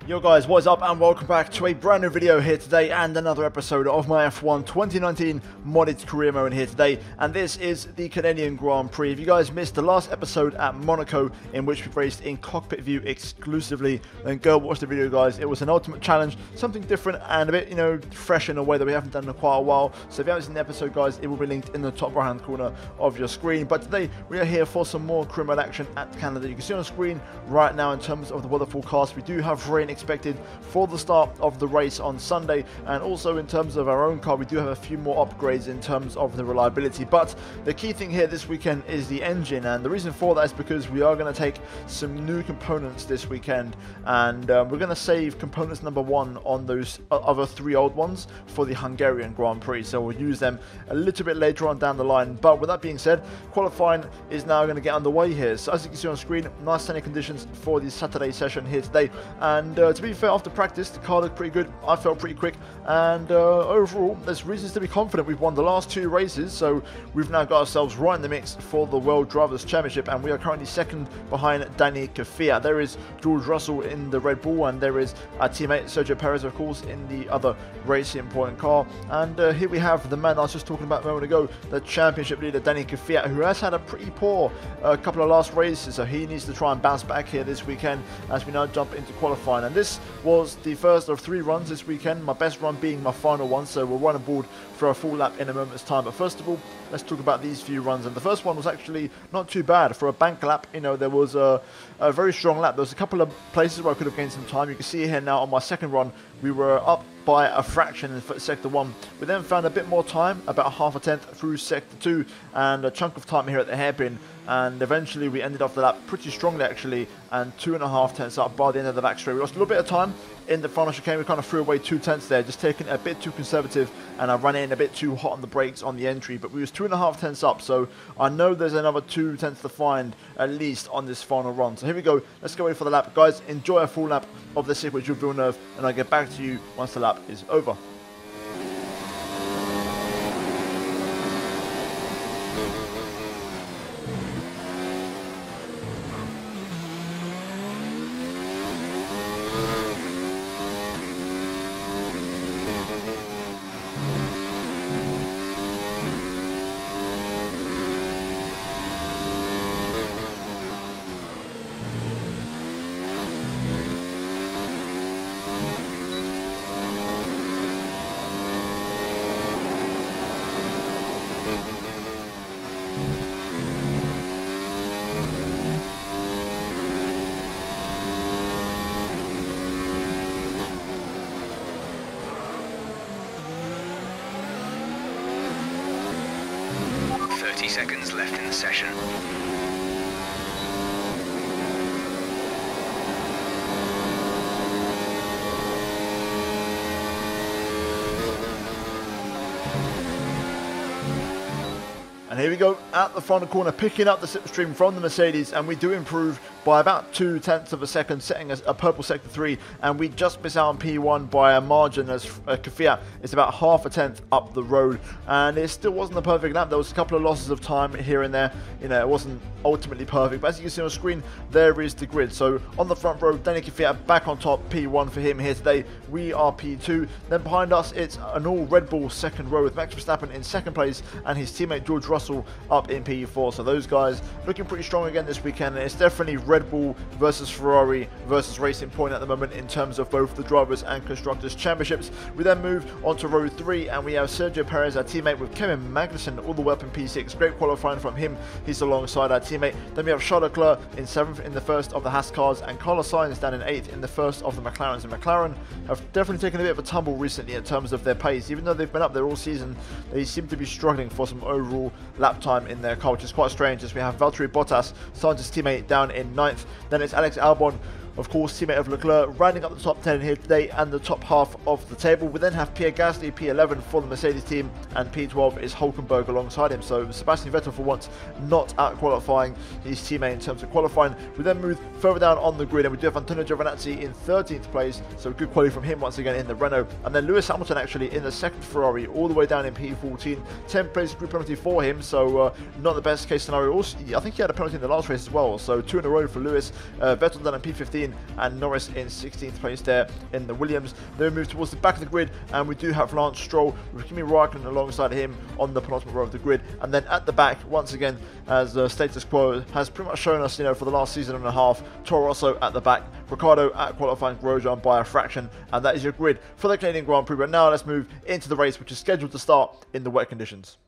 Yo guys, what is up and welcome back to a brand new video here today and another episode of my F1 2019 modded career mode here today, and this is the Canadian Grand Prix. If you guys missed the last episode at Monaco in which we raced in cockpit view exclusively, then go watch the video guys. It was an ultimate challenge, something different and a bit, fresh in a way that we haven't done in quite a while. So if you haven't seen the episode guys, it will be linked in the top right hand corner of your screen. But today we are here for some more career mode action at Canada. You can see on the screen right now in terms of the weather forecast, we do have rain expected for the start of the race on Sunday, and also in terms of our own car we do have a few more upgrades in terms of the reliability. But the key thing here this weekend is the engine, and the reason for that is because we are going to take some new components this weekend, and we're going to save components number one on those other three old ones for the Hungarian Grand Prix, so we'll use them a little bit later on down the line. But with that being said, qualifying is now going to get underway here. So as you can see on screen, nice sunny conditions for the Saturday session here today, and to be fair, after practice the car looked pretty good. I felt pretty quick, and overall there's reasons to be confident. We've won the last two races, so we've now got ourselves right in the mix for the World Drivers' Championship, and we are currently second behind Danny Kvyat. There is George Russell in the Red Bull, and there is our teammate Sergio Perez of course in the other Racing Point car. And here we have the man I was just talking about a moment ago, the championship leader Danny Kvyat, who has had a pretty poor couple of last races, so he needs to try and bounce back here this weekend as we now jump into qualifying. And this was the first of three runs this weekend, my best run being my final one, so we'll run aboard for a full lap in a moment's time. But first of all, let's talk about these few runs, and the first one was actually not too bad for a bank lap. There was a very strong lap. There was a couple of places where I could have gained some time. You can see here now on my second run we were up by a fraction in sector 1. We then found a bit more time, about half a tenth through sector 2, and a chunk of time here at the hairpin, and eventually we ended off the lap pretty strongly actually, and 2.5 tenths up by the end of the back straight. We lost a little bit of time in the final chicane. We kind of threw away 2 tenths there, just taking it a bit too conservative, and I ran in a bit too hot on the brakes on the entry, but we was 2.5 tenths up, so I know there's another 2 tenths to find at least on this final run. So here we go, let's go ready for the lap. Guys, enjoy a full lap of the circuit with Villeneuve, and I'll get back to you once the lap is over. Seconds left in the session. And here we go at the final corner, picking up the slipstream from the Mercedes, and we do improve by about 2 tenths of a second, setting a purple sector 3, and we just miss out on P1 by a margin as Kvyat is about half a tenth up the road, and it still wasn't a perfect lap. There was a couple of losses of time here and there. It wasn't ultimately perfect, but as you can see on the screen, there is the grid. So on the front row, Danny Kvyat back on top, P1 for him here today. We are P2. Then behind us, it's an all Red Bull second row with Max Verstappen in second place and his teammate George Russell up in P4. So those guys looking pretty strong again this weekend, and it's definitely Red Bull versus Ferrari versus Racing Point at the moment in terms of both the drivers and constructors championships. We then move on to row 3, and we have Sergio Perez, our teammate, with Kevin Magnussen all the way up in P6. Great qualifying from him. He's alongside our teammate. Then we have Charles Leclerc in 7th in the first of the Haas cars, and Carlos Sainz down in 8th in the first of the McLarens. And McLaren have definitely taken a bit of a tumble recently in terms of their pace. Even though they've been up there all season, they seem to be struggling for some overall lap time in their car, which is quite strange, as we have Valtteri Bottas, Sainz's teammate, down in 9th. Then it's Alex Albon, of course, teammate of Leclerc, rounding up the top 10 here today and the top half of the table. We then have Pierre Gasly, P11 for the Mercedes team, and P12 is Hulkenberg alongside him. So Sebastian Vettel for once not out qualifying his teammate in terms of qualifying. We then move further down on the grid, and we do have Antonio Giovinazzi in 13th place, so good quality from him once again in the Renault. And then Lewis Hamilton actually in the second Ferrari, all the way down in P14. 10th place group penalty for him, so not the best case scenario. Also, I think he had a penalty in the last race as well, so 2 in a row for Lewis. Vettel down in P15. 17, and Norris in 16th place there in the Williams. Then we move towards the back of the grid, and we do have Lance Stroll with Kimi Raikkonen alongside him on the penultimate row of the grid. And then at the back, once again, as status quo has pretty much shown us, for the last season and a half, Toro Rosso at the back, Ricciardo at qualifying Grosjean by a fraction, and that is your grid for the Canadian Grand Prix. But now let's move into the race, which is scheduled to start in the wet conditions.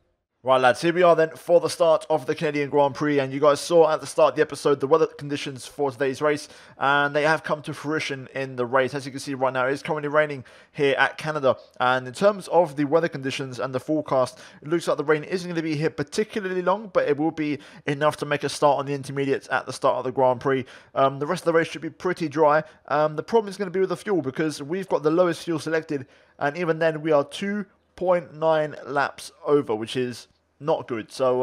Right, lads, here we are then for the start of the Canadian Grand Prix, and you guys saw at the start of the episode the weather conditions for today's race, and they have come to fruition in the race. As you can see right now, it is currently raining here at Canada, and in terms of the weather conditions and the forecast, it looks like the rain isn't going to be here particularly long, but it will be enough to make a start on the intermediates at the start of the Grand Prix. The rest of the race should be pretty dry. The problem is going to be with the fuel, because we've got the lowest fuel selected, and even then we are 2.9 laps over, which is not good. So,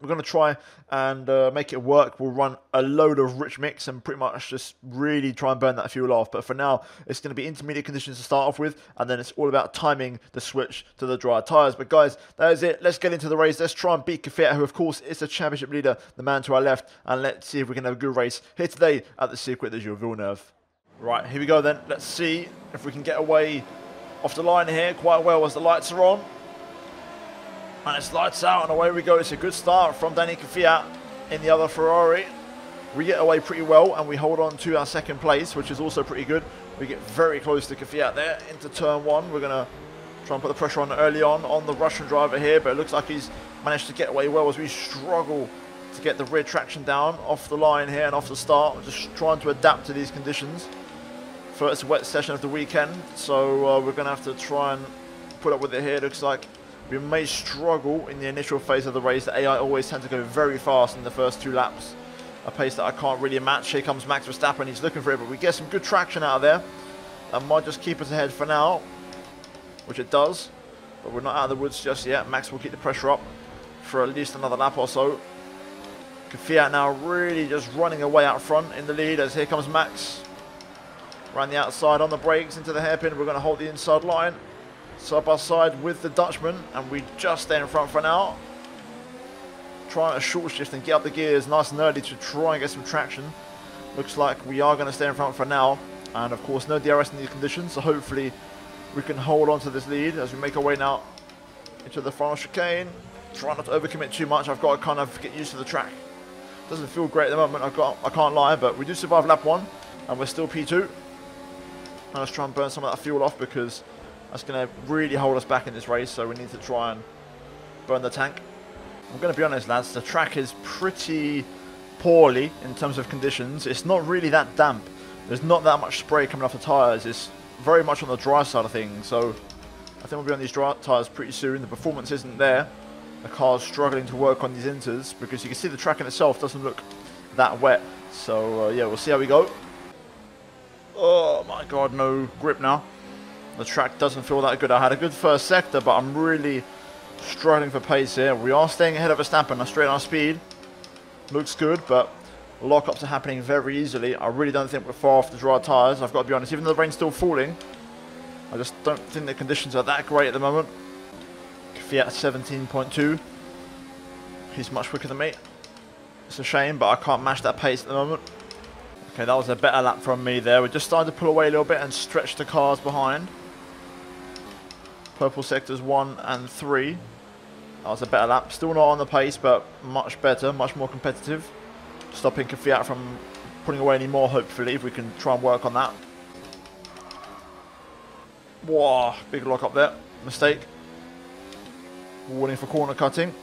we're going to try and make it work. We'll run a load of rich mix and pretty much just really try and burn that fuel off. But for now, it's going to be intermediate conditions to start off with, and then it's all about timing the switch to the dry tyres. But guys, that is it. Let's get into the race. Let's try and beat Kvyat, who of course is the championship leader, the man to our left, and let's see if we can have a good race here today at the Circuit de Villeneuve. Right, here we go then. Let's see if we can get away off the line here quite well as the lights are on. And it's lights out and away we go. It's a good start from Danny Kvyat in the other Ferrari. We get away pretty well and we hold on to our second place, which is also pretty good. We get very close to Kvyat there into turn one. We're going to try and put the pressure on early on the Russian driver here, but it looks like he's managed to get away well as we struggle to get the rear traction down off the line here and off the start. We're just trying to adapt to these conditions. First wet session of the weekend, so we're going to have to try and put up with it here. It looks like we may struggle in the initial phase of the race. The AI always tend to go very fast in the first 2 laps, a pace that I can't really match. Here comes Max Verstappen, he's looking for it, but we get some good traction out of there. That might just keep us ahead for now, which it does, but we're not out of the woods just yet. Max will keep the pressure up for at least another lap or so. Kvyat now really just running away out front in the lead, as here comes Max. Around the outside on the brakes into the hairpin. We're going to hold the inside line side by side with the Dutchman, and we just stay in front for now. Trying a short shift and get up the gears nice and early to try and get some traction. Looks like we are going to stay in front for now, and of course no DRS in these conditions, so hopefully we can hold on to this lead as we make our way now into the final chicane. Try not to overcommit too much. I've got to kind of get used to the track. Doesn't feel great at the moment, I can't lie, but we do survive lap 1 and we're still P2. Now let's try and burn some of that fuel off, because that's going to really hold us back in this race, so we need to try and burn the tank. I'm going to be honest, lads, the track is pretty poorly in terms of conditions. It's not really that damp. There's not that much spray coming off the tyres. It's very much on the dry side of things, so I think we'll be on these dry tyres pretty soon. The performance isn't there. The car's struggling to work on these inters, because you can see the track in itself doesn't look that wet. So yeah, we'll see how we go. Oh my god, no grip now. The track doesn't feel that good. I had a good first sector, but I'm really struggling for pace here. We are staying ahead of Verstappen, straight on our speed. Looks good, but lockups are happening very easily. I really don't think we're far off the dry tyres, I've got to be honest. Even though the rain's still falling, I just don't think the conditions are that great at the moment. Kvyat 17.2. He's much quicker than me. It's a shame, but I can't match that pace at the moment. Okay, that was a better lap from me there. We're just starting to pull away a little bit and stretch the cars behind. Purple sectors 1 and 3. That was a better lap. Still not on the pace, but much better, much more competitive. Stopping Kvyat from pulling away any more, hopefully, if we can try and work on that. Whoa, big lock up there. Mistake. Warning for corner cutting.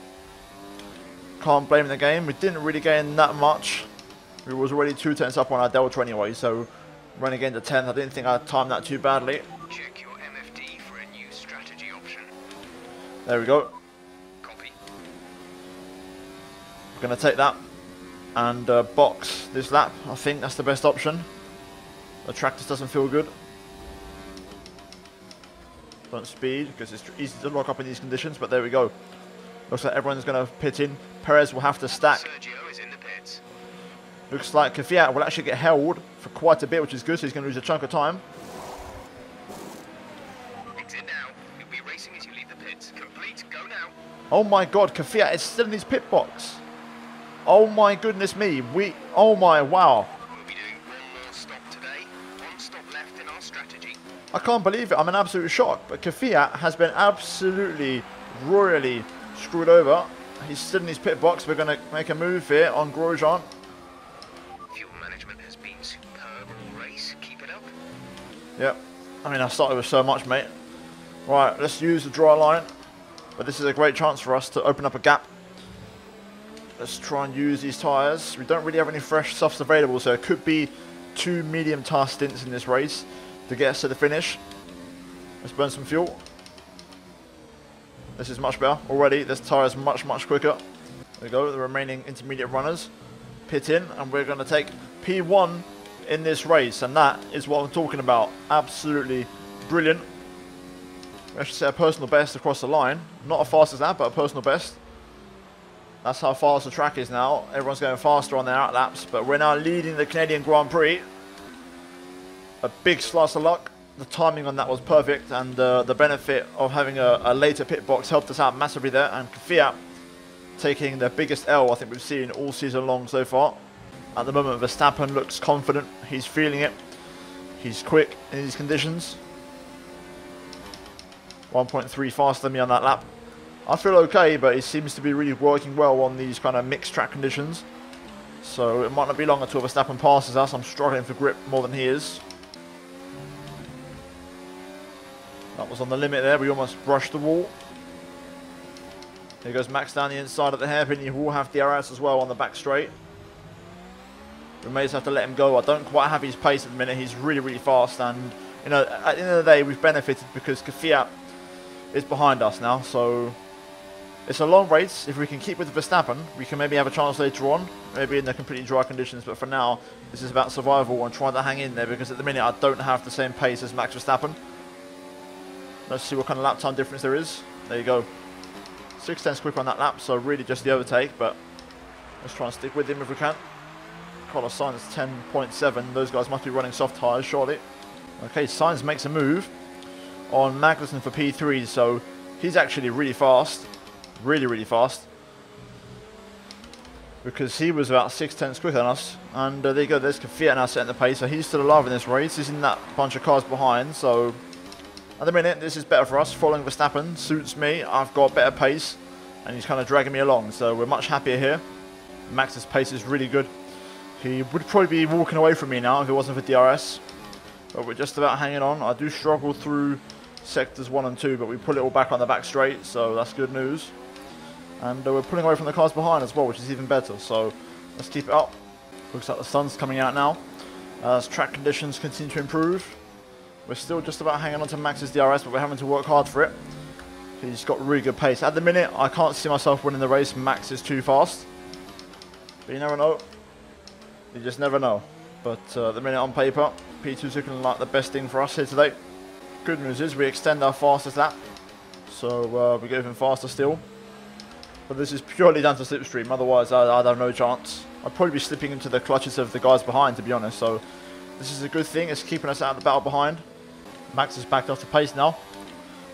Can't blame the game. We didn't really gain that much. We was already 2 tenths up on our delta anyway, so running into 10th, I didn't think I'd timed that too badly. Check your MFD for a new strategy option. There we go. Copy. We're going to take that and box this lap. I think that's the best option. The track just doesn't feel good. Don't speed, because it's easy to lock up in these conditions, but there we go. Looks like everyone's going to pit in. Perez will have to stack. Sergio is in the pits. Looks like Kvyat will actually get held for quite a bit, which is good, so he's going to lose a chunk of time. Exit now. You'll be racing as you leave the pits. Complete. Go now. Oh my god, Kvyat is still in his pit box. Oh my goodness me. Oh my, wow. We'll be doing left in our strategy. I can't believe it. I'm in absolute shock. But Kvyat has been absolutely royally screwed over. He's stood in his pit box. We're going to make a move here on Grosjean. Fuel management has been superb all race. Keep it up. Yep. I mean, I started with so much, mate. Right, let's use the dry line. But this is a great chance for us to open up a gap. Let's try and use these tyres. We don't really have any fresh softs available, so it could be 2 medium tyre stints in this race to get us to the finish. Let's burn some fuel. This is much better already. This tyre is much, much quicker. There we go. The remaining intermediate runners pit in, and we're going to take P1 in this race, and that is what I'm talking about. Absolutely brilliant. We actually set a personal best across the line. Not as fast as that, but a personal best. That's how fast the track is now. Everyone's going faster on their out laps, but we're now leading the Canadian Grand Prix. A big slice of luck. The timing on that was perfect, and the benefit of having a later pit box helped us out massively there. And Kvyat taking the biggest L I think we've seen all season long so far. At the moment, Verstappen looks confident. He's feeling it. He's quick in these conditions. 1.3 faster than me on that lap. I feel okay, but he seems to be really working well on these kind of mixed track conditions. So it might not be long until Verstappen passes us. I'm struggling for grip more than he is. That was on the limit there. We almost brushed the wall. Here goes Max down the inside of the hairpin. He will have DRS as well on the back straight. We may just have to let him go. I don't quite have his pace at the minute. He's really, really fast. And, you know, at the end of the day, we've benefited because Kvyat is behind us now. So it's a long race. If we can keep with Verstappen, we can maybe have a chance later on. Maybe in the completely dry conditions. But for now, this is about survival and trying to hang in there. Because at the minute, I don't have the same pace as Max Verstappen. Let's see what kind of lap time difference there is. There you go. 6/10 quicker on that lap, so really just the overtake, but let's try and stick with him if we can. Carlos Sainz 10.7. Those guys must be running soft tyres, surely. Okay, Sainz makes a move on Magnussen for P3, so he's actually really fast. Really, really fast. Because he was about 6/10 quicker than us. And there you go, there's Kvyat now setting the pace, so he's still alive in this race. He's in that bunch of cars behind, so at the minute, this is better for us. Following Verstappen suits me. I've got better pace, and he's kind of dragging me along, so we're much happier here. Max's pace is really good. He would probably be walking away from me now if it wasn't for DRS, but we're just about hanging on. I do struggle through sectors 1 and 2, but we pull it all back on the back straight, so that's good news. And we're pulling away from the cars behind as well, which is even better, so let's keep it up. Looks like the sun's coming out now as track conditions continue to improve. We're still just about hanging on to Max's DRS, but we're having to work hard for it. He's got really good pace. At the minute, I can't see myself winning the race. Max is too fast. But you never know. You just never know. But at the minute on paper, P2's looking like the best thing for us here today. Good news is we extend our fastest lap. So we go even faster still. But this is purely down to slipstream. Otherwise, I'd have no chance. I'd probably be slipping into the clutches of the guys behind, to be honest. So this is a good thing. It's keeping us out of the battle behind. Max has backed off the pace now.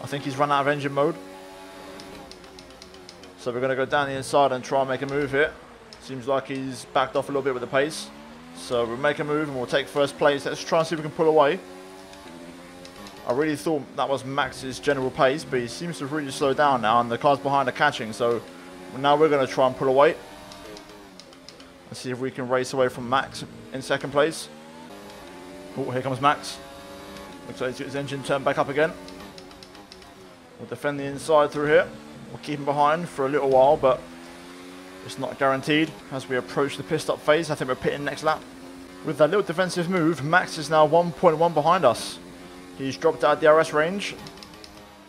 I think he's run out of engine mode. So we're going to go down the inside and try and make a move here. Seems like he's backed off a little bit with the pace. So we'll make a move and we'll take first place. Let's try and see if we can pull away. I really thought that was Max's general pace, but he seems to have really slowed down now and the cars behind are catching. So now we're going to try and pull away. And see if we can race away from Max in second place. Oh, here comes Max. Looks like he's got his engine turned back up again. We'll defend the inside through here. We'll keep him behind for a little while, but it's not guaranteed as we approach the pit stop phase. I think we're pitting next lap. With that little defensive move, Max is now 1.1 behind us. He's dropped out of DRS range.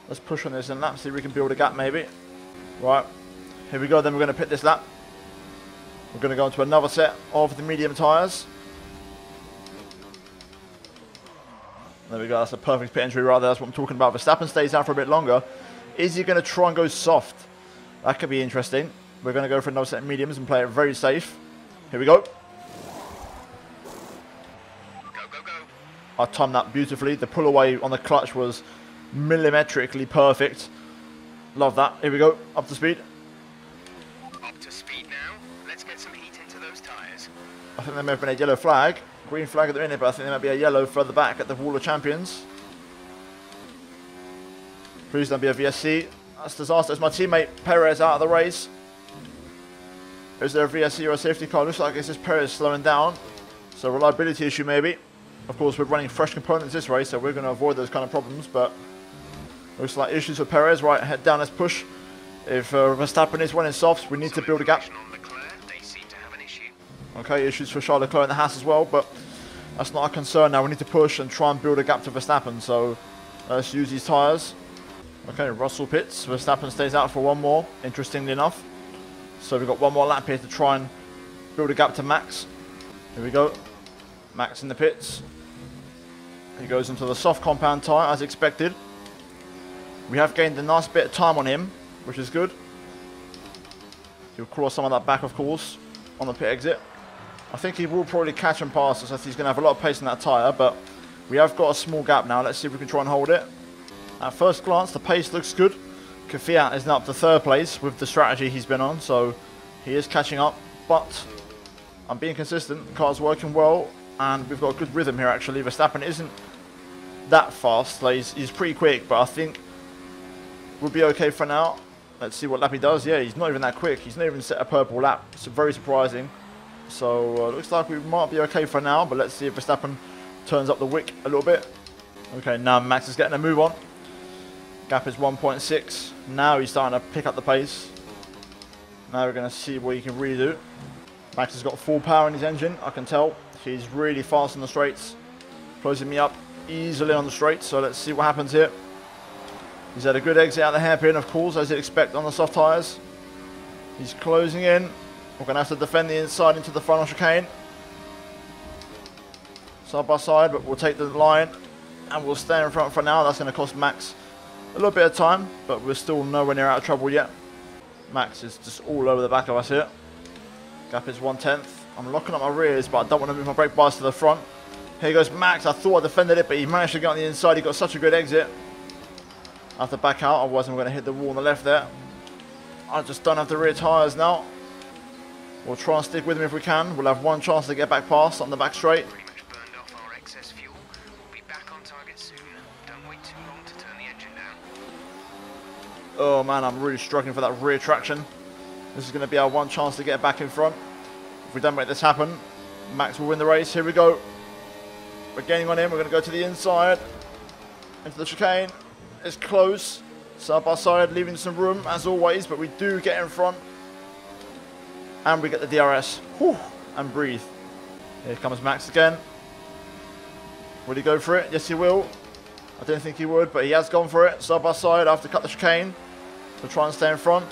Let's push on this in lap, see if we can build a gap maybe. Right, here we go, then we're going to pit this lap. We're going to go into another set of the medium tyres. There we go, that's a perfect pit entry right there, that's what I'm talking about. Verstappen stays out for a bit longer. Is he going to try and go soft? That could be interesting. We're going to go for another set of mediums and play it very safe. Here we go. Go, go, go. I timed that beautifully. The pull away on the clutch was millimetrically perfect. Love that. Here we go, up to speed. Up to speed now. Let's get some heat into those tyres. I think there may have been a yellow flag. Green flag at the minute, but I think there might be a yellow further back at the Wall of Champions. Please don't be a VSC. That's disastrous. My teammate Perez out of the race. Is there a VSC or a safety car? Looks like it's just Perez slowing down. So reliability issue maybe. Of course, we're running fresh components this race, so we're going to avoid those kind of problems. But looks like issues for Perez. Right, head down, let's push. If Verstappen is running softs, we need to build a gap. Okay, issues for Charles Leclerc and the Haas as well, but that's not a concern now. We need to push and try and build a gap to Verstappen. So let's use these tyres. Okay, Russell pits. Verstappen stays out for one more, interestingly enough. So we've got one more lap here to try and build a gap to Max. Here we go. Max in the pits. He goes into the soft compound tyre as expected. We have gained a nice bit of time on him, which is good. He'll claw some of that back, of course, on the pit exit. I think he will probably catch and pass us as he's going to have a lot of pace in that tyre, but we have got a small gap now. Let's see if we can try and hold it. At first glance, the pace looks good. Kvyat is now up to 3rd place with the strategy he's been on, so he is catching up, but I'm being consistent. The car's working well, and we've got a good rhythm here, actually. Verstappen isn't that fast. Like, he's pretty quick, but I think we'll be okay for now. Let's see what lap he does. Yeah, he's not even that quick. He's not even set a purple lap. It's very surprising. So looks like we might be okay for now, but let's see if Verstappen turns up the wick a little bit. Okay, now Max is getting a move on. Gap is 1.6. Now he's starting to pick up the pace. Now we're going to see what he can really do. Max has got full power in his engine, I can tell. He's really fast on the straights. Closing me up easily on the straights, so let's see what happens here. He's had a good exit out the hairpin, of course, as you'd expect on the soft tyres. He's closing in. We're going to have to defend the inside into the final chicane. Side by side, but we'll take the line and we'll stay in front for now. That's going to cost Max a little bit of time, but we're still nowhere near out of trouble yet. Max is just all over the back of us here. Gap is 1/10. I'm locking up my rears, but I don't want to move my brake bars to the front. Here goes Max. I thought I defended it, but he managed to get on the inside. He got such a good exit. I have to back out, otherwise I'm going to hit the wall on the left there. I just don't have the rear tyres now. We'll try and stick with him if we can. We'll have one chance to get back past on the back straight. Pretty much burned off our excess fuel. We'll be back on target soon. Don't wait too long to turn the engine down. Oh man, I'm really struggling for that rear traction. This is going to be our one chance to get back in front. If we don't make this happen, Max will win the race. Here we go. We're gaining on him. We're going to go to the inside. Into the chicane. It's close. Side by side, leaving some room as always, but we do get in front. And we get the DRS. Whew, and breathe. Here comes Max again. Will he go for it? Yes, he will. I didn't think he would, but he has gone for it. Side by side, I have to cut the chicane to try and stay in front.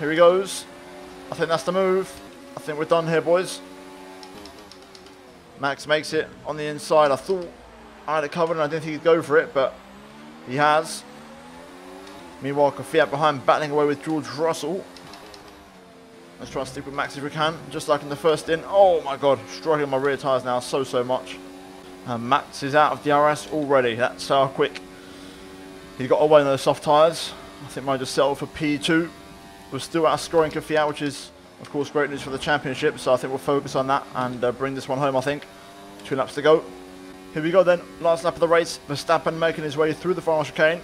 Here he goes. I think that's the move. I think we're done here, boys. Max makes it on the inside. I thought I had it covered and I didn't think he'd go for it, but he has. Meanwhile, Kvyat behind, battling away with George Russell. Let's try and stick with Max if we can, just like in the first stint. Oh my god, struggling my rear tyres now so much. And Max is out of DRS already. That's how quick he got away on those soft tyres. I think mine just settled for P2. We're still outscoring Kvyat, which is, of course, great news for the championship. So I think we'll focus on that and bring this one home, I think. 2 laps to go. Here we go then. Last lap of the race. Verstappen making his way through the final chicane.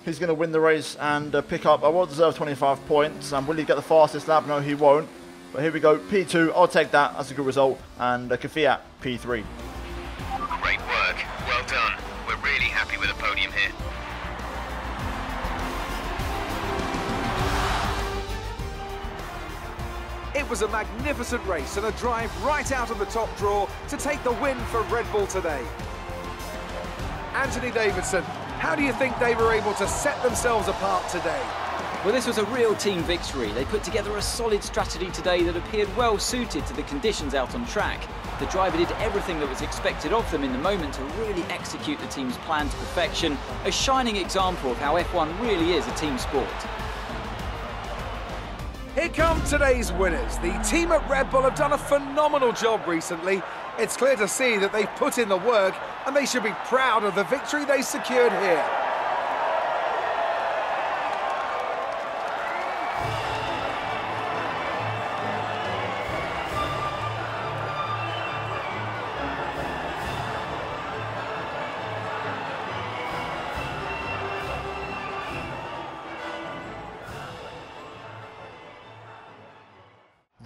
He's going to win the race and pick up a well-deserved 25 points. And will he get the fastest lap? No, he won't. But here we go. P2. I'll take that. That's a good result. And Kvyat, P3. Great work. Well done. We're really happy with the podium here. It was a magnificent race and a drive right out of the top draw to take the win for Red Bull today. Anthony Davidson, how do you think they were able to set themselves apart today? Well, this was a real team victory. They put together a solid strategy today that appeared well suited to the conditions out on track. The driver did everything that was expected of them in the moment to really execute the team's plan to perfection, a shining example of how F1 really is a team sport. Here come today's winners. The team at Red Bull have done a phenomenal job recently. It's clear to see that they've put in the work and they should be proud of the victory they secured here.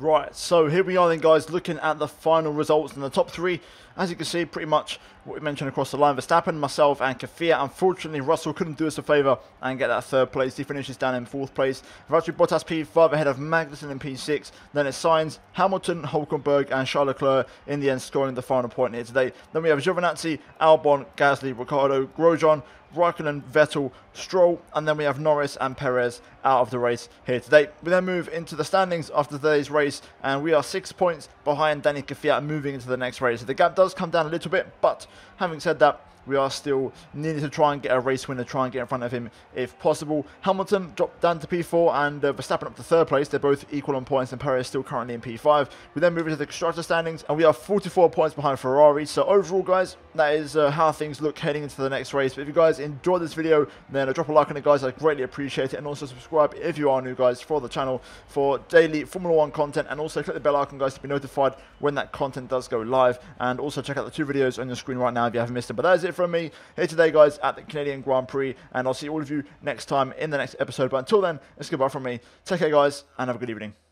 Right, so here we are then, guys, looking at the final results in the top 3. As you can see, pretty much what we mentioned across the line: Verstappen, myself, and Kvyat. Unfortunately, Russell couldn't do us a favour and get that 3rd place. He finishes down in 4th place. Valtteri Bottas P5 ahead of Magnussen in P6. Then it's Sainz, Hamilton, Hulkenberg, and Charles Leclerc in the end scoring the final point here today. Then we have Giovinazzi, Albon, Gasly, Ricciardo, Grosjean, Raikkonen, Vettel, Stroll, and then we have Norris and Perez out of the race here today. We then move into the standings after today's race, and we are 6 points behind Danny Kvyat moving into the next race. So the gap does come down a little bit, but having said that, we are still needing to try and get a race winner, try and get in front of him if possible. Hamilton dropped down to P4 and Verstappen up to 3rd place. They're both equal on points, and Perez still currently in P5. We then move into the constructor standings, and we are 44 points behind Ferrari. So overall, guys, that is how things look heading into the next race. But if you guys enjoyed this video, then drop a like on it, guys. I greatly appreciate it. And also subscribe if you are new, guys, for the channel for daily Formula 1 content. And also click the bell icon, guys, to be notified when that content does go live. And also check out the 2 videos on your screen right now if you haven't missed them. But that is it from me here today, guys, at the Canadian Grand Prix, and I'll see all of you next time in the next episode. But until then, it's goodbye from me. Take care, guys, and have a good evening.